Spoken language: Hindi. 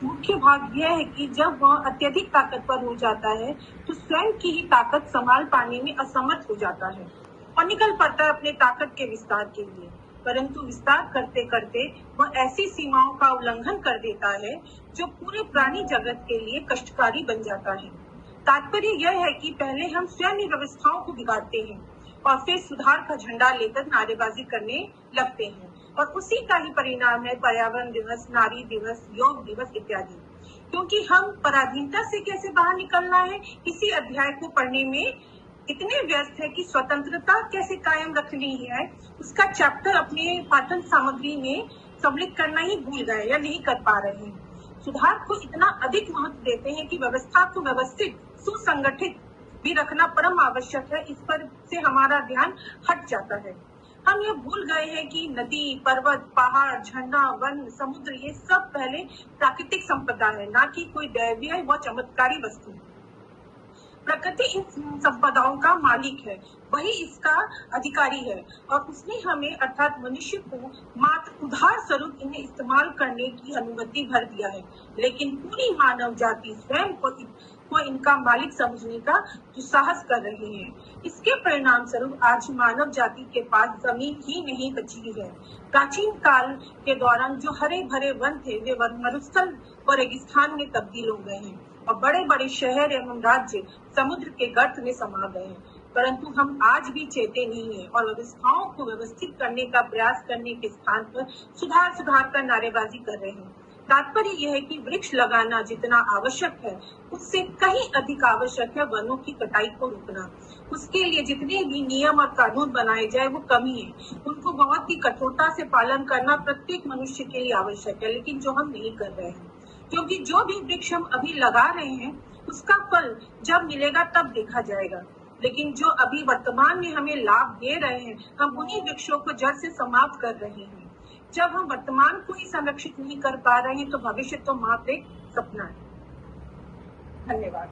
मुख्य भाग यह है कि जब वह अत्यधिक ताकतवर हो जाता है तो स्वयं की ही ताकत संभाल पाने में असमर्थ हो जाता है और निकल पड़ता है अपने ताकत के विस्तार के लिए। परंतु विस्तार करते करते वह ऐसी सीमाओं का उल्लंघन कर देता है जो पूरे प्राणी जगत के लिए कष्टकारी बन जाता है। तात्पर्य यह है कि पहले हम स्वयं ही व्यवस्थाओं को बिगाड़ते हैं और फिर सुधार का झंडा लेकर नारेबाजी करने लगते हैं, और उसी का ही परिणाम है पर्यावरण दिवस, नारी दिवस, योग दिवस इत्यादि। क्योंकि हम पराधीनता से कैसे बाहर निकलना है इसी अध्याय को पढ़ने में इतने व्यस्त है कि स्वतंत्रता कैसे कायम रखनी है उसका चैप्टर अपने पाठन सामग्री में सम्मिलित करना ही भूल गए या नहीं कर पा रहे हैं। सुधार को इतना अधिक महत्व देते हैं कि व्यवस्था को व्यवस्थित, सुसंगठित भी रखना परम आवश्यक है। इस पर से हमारा ध्यान हट जाता है। हम ये भूल गए हैं कि नदी, पर्वत, पहाड़, झरना, वन, समुद्र ये सब पहले प्राकृतिक संपदा है, ना कि कोई दैवीय व चमत्कारी वस्तु। प्रकृति इन संपदाओं का मालिक है, वही इसका अधिकारी है और उसने हमें अर्थात मनुष्य को मात्र उधार स्वरूप इन्हें इस्तेमाल करने की अनुमति भर दिया है, लेकिन पूरी मानव जाति स्वयं को इनका मालिक समझने का दुस्साहस कर रहे हैं। इसके परिणाम स्वरूप आज मानव जाति के पास जमीन ही नहीं बची है। प्राचीन काल के दौरान जो हरे भरे वन थे वे मरुस्थल व रेगिस्तान में तब्दील हो गए हैं और बड़े बड़े शहर एवं राज्य समुद्र के गर्त में समा गए हैं। परंतु हम आज भी चेते नहीं है और व्यवस्थाओं को व्यवस्थित करने का प्रयास करने के स्थान पर सुधार कर नारेबाजी कर रहे हैं। तात्पर्य यह है कि वृक्ष लगाना जितना आवश्यक है उससे कहीं अधिक आवश्यक है वनों की कटाई को रोकना। उसके लिए जितने भी नियम और कानून बनाए जाए वो कमी है, उनको बहुत ही कठोरता से पालन करना प्रत्येक मनुष्य के लिए आवश्यक है, लेकिन जो हम नहीं कर रहे हैं। क्योंकि जो भी वृक्ष हम अभी लगा रहे हैं उसका फल जब मिलेगा तब देखा जाएगा, लेकिन जो अभी वर्तमान में हमें लाभ दे रहे हैं हम उन्हीं वृक्षों को जड़ से समाप्त कर रहे हैं। जब हम वर्तमान को ही संरक्षित नहीं कर पा रहे हैं तो भविष्य तो मात्र एक सपना है। धन्यवाद।